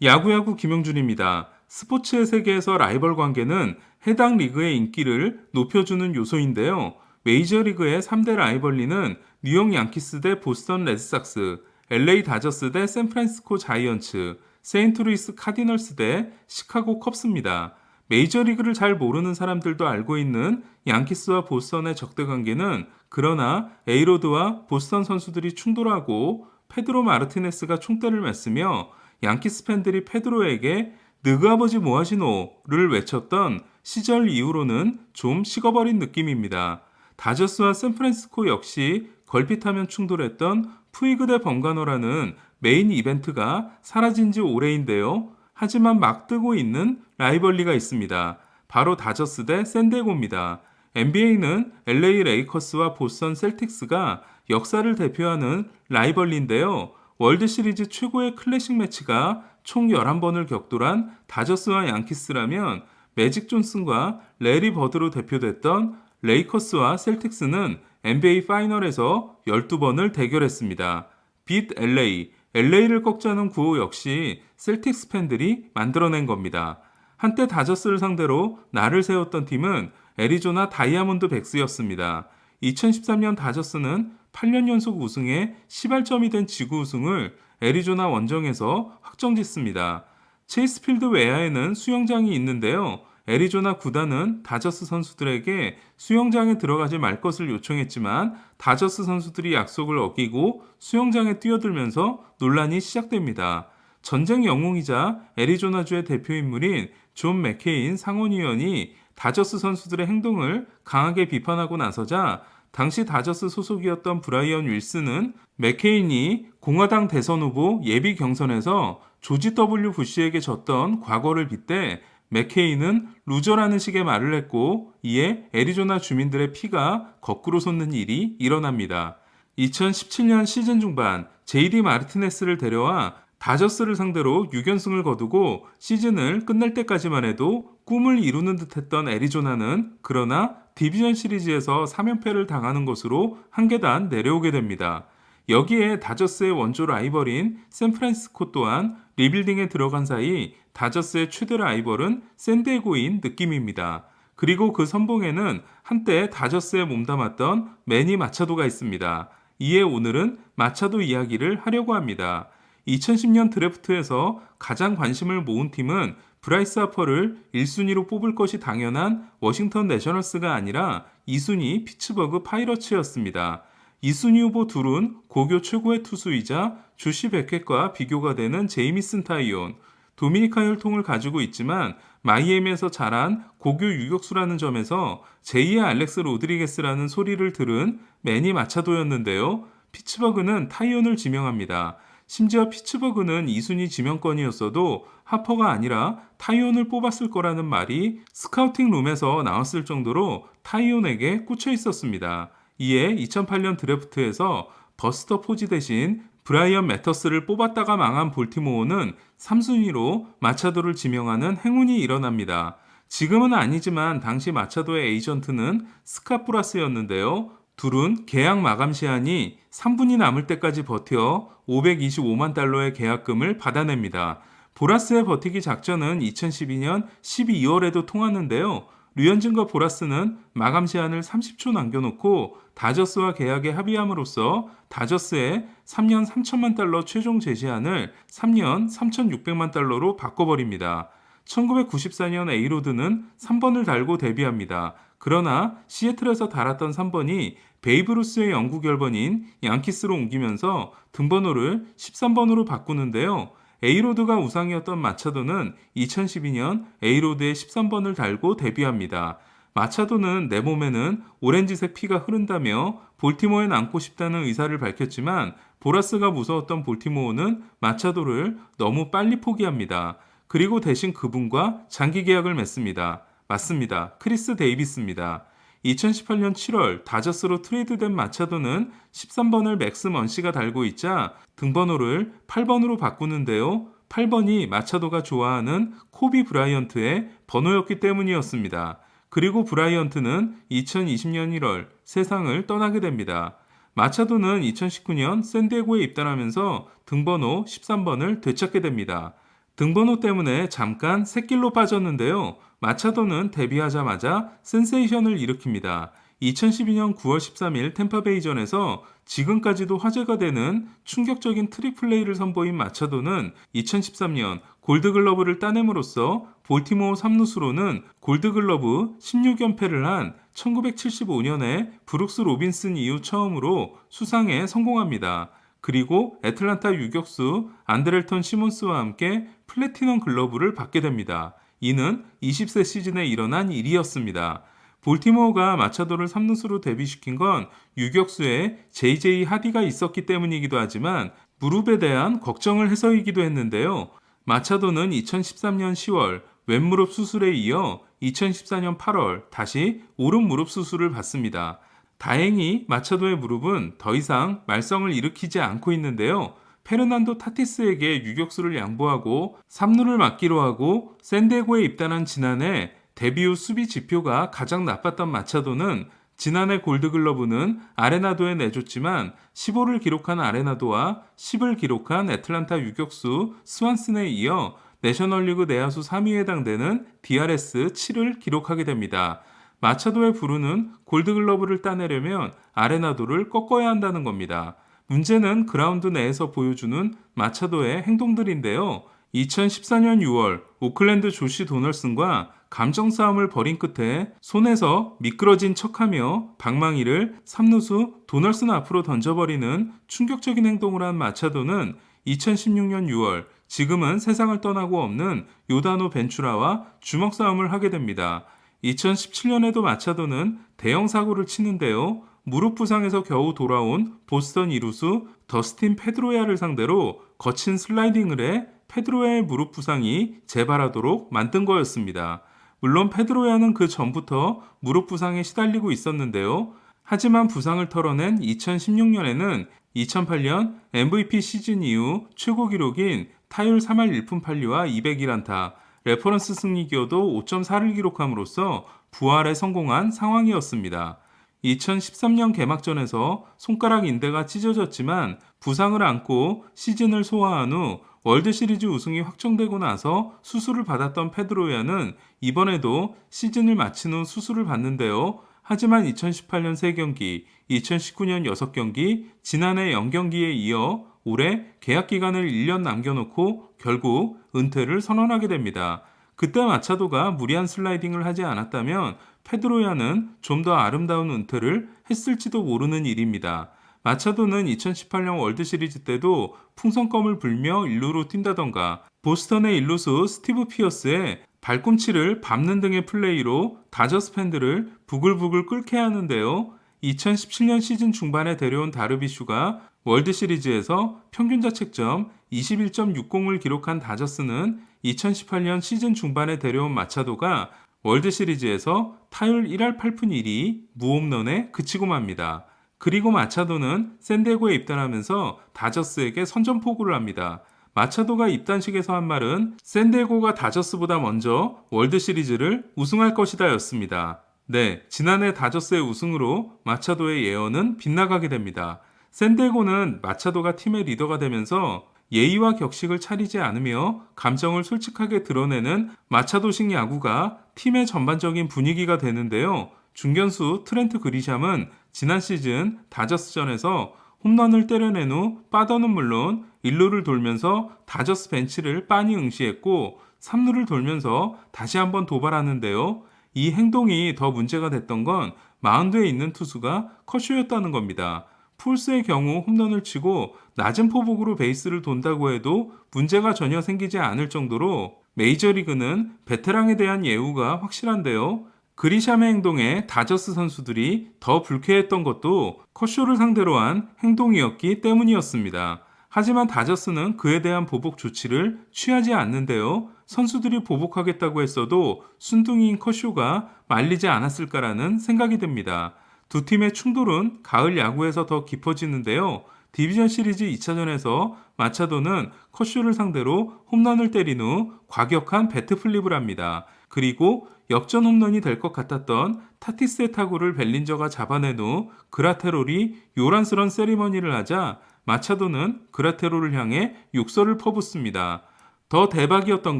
야구야구 김영준입니다. 스포츠의 세계에서 라이벌 관계는 해당 리그의 인기를 높여주는 요소인데요. 메이저리그의 3대 라이벌리는 뉴욕 양키스 대 보스턴 레드삭스, LA 다저스 대 샌프란시스코 자이언츠, 세인트루이스 카디널스 대 시카고 컵스입니다. 메이저리그를 잘 모르는 사람들도 알고 있는 양키스와 보스턴의 적대 관계는 그러나 에이로드와 보스턴 선수들이 충돌하고 페드로 마르티네스가 총대를 맸으며 양키스 팬들이 페드로에게 너그 아버지 뭐하시노를 외쳤던 시절 이후로는 좀 식어버린 느낌입니다. 다저스와 샌프란시스코 역시 걸핏하면 충돌했던 푸이그 대 번가노라는 메인 이벤트가 사라진 지 오래인데요. 하지만 막 뜨고 있는 라이벌리가 있습니다. 바로 다저스 대 샌디에고입니다. NBA는 LA 레이커스와 보스턴 셀틱스가 역사를 대표하는 라이벌리인데요. 월드시리즈 최고의 클래식 매치가 총 11번을 격돌한 다저스와 양키스라면 매직 존슨과 레리 버드로 대표됐던 레이커스와 셀틱스는 NBA 파이널에서 12번을 대결했습니다. 빛 LA, LA를 꺾자는 구호 역시 셀틱스 팬들이 만들어낸 겁니다. 한때 다저스를 상대로 날을 세웠던 팀은 애리조나 다이아몬드 백스였습니다. 2013년 다저스는 8년 연속 우승에 시발점이 된 지구 우승을 애리조나 원정에서 확정짓습니다. 체이스 필드 외야에는 수영장이 있는데요. 애리조나 구단은 다저스 선수들에게 수영장에 들어가지 말 것을 요청했지만 다저스 선수들이 약속을 어기고 수영장에 뛰어들면서 논란이 시작됩니다. 전쟁 영웅이자 애리조나주의 대표인물인 존 맥케인 상원의원이 다저스 선수들의 행동을 강하게 비판하고 나서자 당시 다저스 소속이었던 브라이언 윌슨은 맥케인이 공화당 대선 후보 예비 경선에서 조지 W. 부시에게 졌던 과거를 빗대 맥케인은 루저라는 식의 말을 했고 이에 애리조나 주민들의 피가 거꾸로 솟는 일이 일어납니다. 2017년 시즌 중반 JD 마르티네스를 데려와 다저스를 상대로 6연승을 거두고 시즌을 끝낼 때까지만 해도 꿈을 이루는 듯했던 애리조나는 그러나 디비전 시리즈에서 3연패를 당하는 것으로 한 계단 내려오게 됩니다. 여기에 다저스의 원조 라이벌인 샌프란시스코 또한 리빌딩에 들어간 사이 다저스의 최대 라이벌은 샌디에고인 느낌입니다. 그리고 그 선봉에는 한때 다저스에 몸담았던 매니 마차도가 있습니다. 이에 오늘은 마차도 이야기를 하려고 합니다. 2010년 드래프트에서 가장 관심을 모은 팀은 브라이스 하퍼를 1순위로 뽑을 것이 당연한 워싱턴 내셔널스가 아니라 2순위 피츠버그 파이러츠였습니다. 2순위 후보 둘은 고교 최고의 투수이자 주시 베켓과 비교가 되는 제이미슨 타이온, 도미니카 혈통을 가지고 있지만 마이애미에서 자란 고교 유격수라는 점에서 제2의 알렉스 로드리게스라는 소리를 들은 매니 마차도였는데요. 피츠버그는 타이온을 지명합니다. 심지어 피츠버그는 2순위 지명권이었어도 하퍼가 아니라 타이온을 뽑았을 거라는 말이 스카우팅 룸에서 나왔을 정도로 타이온에게 꽂혀 있었습니다. 이에 2008년 드래프트에서 버스터 포지 대신 브라이언 매터스를 뽑았다가 망한 볼티모어는 3순위로 마차도를 지명하는 행운이 일어납니다. 지금은 아니지만 당시 마차도의 에이전트는 스카프라스였는데요. 둘은 계약 마감 시한이 3분이 남을 때까지 버텨 525만 달러의 계약금을 받아냅니다. 보라스의 버티기 작전은 2012년 12월에도 통하는데요. 류현진과 보라스는 마감 시한을 30초 남겨놓고 다저스와 계약에 합의함으로써 다저스의 3년 3천만 달러 최종 제시안을 3년 3,600만 달러로 바꿔버립니다. 1994년 에이로드는 3번을 달고 데뷔합니다. 그러나 시애틀에서 달았던 3번이 베이브 루스의 영구 결번인 양키스로 옮기면서 등번호를 13번으로 바꾸는데요. 에이로드가 우상이었던 마차도는 2012년 에이로드의 13번을 달고 데뷔합니다. 마차도는 내 몸에는 오렌지색 피가 흐른다며 볼티모어에 남고 싶다는 의사를 밝혔지만 보라스가 무서웠던 볼티모어는 마차도를 너무 빨리 포기합니다. 그리고 대신 그분과 장기 계약을 맺습니다. 맞습니다. 크리스 데이비스입니다. 2018년 7월 다저스로 트레이드된 마차도는 13번을 맥스 먼시가 달고 있자 등번호를 8번으로 바꾸는데요. 8번이 마차도가 좋아하는 코비 브라이언트의 번호였기 때문이었습니다. 그리고 브라이언트는 2020년 1월 세상을 떠나게 됩니다. 마차도는 2019년 샌디에고에 입단하면서 등번호 13번을 되찾게 됩니다. 등번호 때문에 잠깐 샛길로 빠졌는데요. 마차도는 데뷔하자마자 센세이션을 일으킵니다. 2012년 9월 13일 템파베이전에서 지금까지도 화제가 되는 충격적인 트릭 플레이를 선보인 마차도는 2013년 골드글러브를 따냄으로써 볼티모어 3루수로는 골드글러브 16연패를 한 1975년에 브룩스 로빈슨 이후 처음으로 수상에 성공합니다. 그리고 애틀란타 유격수 안드렐턴 시몬스와 함께 플래티넘 글러브를 받게 됩니다. 이는 20세 시즌에 일어난 일이었습니다. 볼티모어가 마차도를 3루수로 데뷔시킨 건 유격수에 JJ 하디가 있었기 때문이기도 하지만 무릎에 대한 걱정을 해서이기도 했는데요. 마차도는 2013년 10월 왼무릎 수술에 이어 2014년 8월 다시 오른 무릎 수술을 받습니다. 다행히 마차도의 무릎은 더 이상 말썽을 일으키지 않고 있는데요. 페르난도 타티스에게 유격수를 양보하고 3루를 맡기로 하고 샌디에고에 입단한 지난해 데뷔 후 수비 지표가 가장 나빴던 마차도는 지난해 골드글러브는 아레나도에 내줬지만 15를 기록한 아레나도와 10을 기록한 애틀란타 유격수 스완슨에 이어 내셔널리그 내야수 3위에 해당되는 DRS 7을 기록하게 됩니다. 마차도의 부르는 골드글러브를 따내려면 아레나도를 꺾어야 한다는 겁니다. 문제는 그라운드 내에서 보여주는 마차도의 행동들인데요. 2014년 6월 오클랜드 조시 도널슨과 감정 싸움을 벌인 끝에 손에서 미끄러진 척하며 방망이를 3루수 도널슨 앞으로 던져버리는 충격적인 행동을 한 마차도는 2016년 6월 지금은 세상을 떠나고 없는 요다노 벤추라와 주먹 싸움을 하게 됩니다. 2017년에도 마차도는 대형 사고를 치는데요. 무릎 부상에서 겨우 돌아온 보스턴 이루수 더스틴 페드로야를 상대로 거친 슬라이딩을 해 페드로야의 무릎 부상이 재발하도록 만든 거였습니다. 물론 페드로야는 그 전부터 무릎 부상에 시달리고 있었는데요. 하지만 부상을 털어낸 2016년에는 2008년 MVP 시즌 이후 최고 기록인 타율 3할 1푼 8리와 201안타, 레퍼런스 승리 기여도 5.4를 기록함으로써 부활에 성공한 상황이었습니다. 2013년 개막전에서 손가락 인대가 찢어졌지만 부상을 안고 시즌을 소화한 후 월드시리즈 우승이 확정되고 나서 수술을 받았던 페드로야는 이번에도 시즌을 마친 후 수술을 받는데요. 하지만 2018년 3경기, 2019년 6경기, 지난해 0경기에 이어 올해 계약 기간을 1년 남겨놓고 결국 은퇴를 선언하게 됩니다. 그때 마차도가 무리한 슬라이딩을 하지 않았다면 페드로야는 좀 더 아름다운 은퇴를 했을지도 모르는 일입니다. 마차도는 2018년 월드시리즈 때도 풍선껌을 불며 1루로 뛴다던가 보스턴의 1루수 스티브 피어스의 발꿈치를 밟는 등의 플레이로 다저스 팬들을 부글부글 끓게 하는데요. 2017년 시즌 중반에 데려온 다르비슈가 월드시리즈에서 평균 자책점 21.60을 기록한 다저스는 2018년 시즌 중반에 데려온 마차도가 월드시리즈에서 타율 1할 8푼 1리 무홈런에 그치고 맙니다. 그리고 마차도는 샌디에고에 입단하면서 다저스에게 선전포고를 합니다. 마차도가 입단식에서 한 말은 샌디에고가 다저스보다 먼저 월드시리즈를 우승할 것이다 였습니다. 네, 지난해 다저스의 우승으로 마차도의 예언은 빗나가게 됩니다. 샌디에고는 마차도가 팀의 리더가 되면서 예의와 격식을 차리지 않으며 감정을 솔직하게 드러내는 마차도식 야구가 팀의 전반적인 분위기가 되는데요. 중견수 트렌트 그리샴은 지난 시즌 다저스전에서 홈런을 때려낸 후 빠더는 물론 1루를 돌면서 다저스 벤치를 빤히 응시했고 3루를 돌면서 다시 한번 도발하는데요. 이 행동이 더 문제가 됐던 건 마운드에 있는 투수가 커쇼였다는 겁니다. 풀스의 경우 홈런을 치고 낮은 포복으로 베이스를 돈다고 해도 문제가 전혀 생기지 않을 정도로 메이저리그는 베테랑에 대한 예우가 확실한데요. 그리샴의 행동에 다저스 선수들이 더 불쾌했던 것도 커쇼를 상대로 한 행동이었기 때문이었습니다. 하지만 다저스는 그에 대한 보복 조치를 취하지 않는데요. 선수들이 보복하겠다고 했어도 순둥이인 커쇼가 말리지 않았을까라는 생각이 듭니다. 두 팀의 충돌은 가을 야구에서 더 깊어지는데요. 디비전 시리즈 2차전에서 마차도는 커쇼를 상대로 홈런을 때린 후 과격한 배트 플립을 합니다. 그리고 역전 홈런이 될 것 같았던 타티스의 타구를 벨린저가 잡아낸 후 그라테롤이 요란스런 세리머니를 하자 마차도는 그라테롤을 향해 욕설을 퍼붓습니다. 더 대박이었던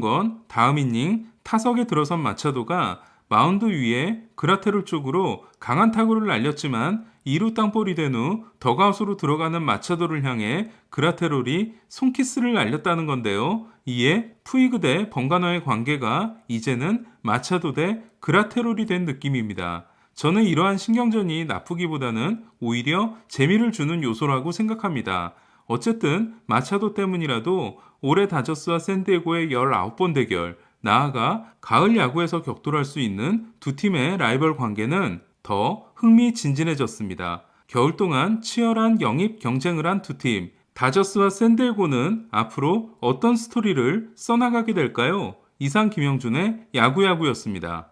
건 다음 이닝 타석에 들어선 마차도가 마운드 위에 그라테롤 쪽으로 강한 타구를 날렸지만 2루 땅볼이 된 후 더그아웃으로 들어가는 마차도를 향해 그라테롤이 손키스를 날렸다는 건데요. 이에 푸이그 대 번가너의 관계가 이제는 마차도 대 그라테롤이 된 느낌입니다. 저는 이러한 신경전이 나쁘기보다는 오히려 재미를 주는 요소라고 생각합니다. 어쨌든 마차도 때문이라도 올해 다저스와 샌디에고의 19번 대결, 나아가 가을 야구에서 격돌할 수 있는 두 팀의 라이벌 관계는 더 흥미진진해졌습니다. 겨울 동안 치열한 영입 경쟁을 한 두 팀, 다저스와 샌디에고는 앞으로 어떤 스토리를 써나가게 될까요? 이상 김영준의 야구야구였습니다.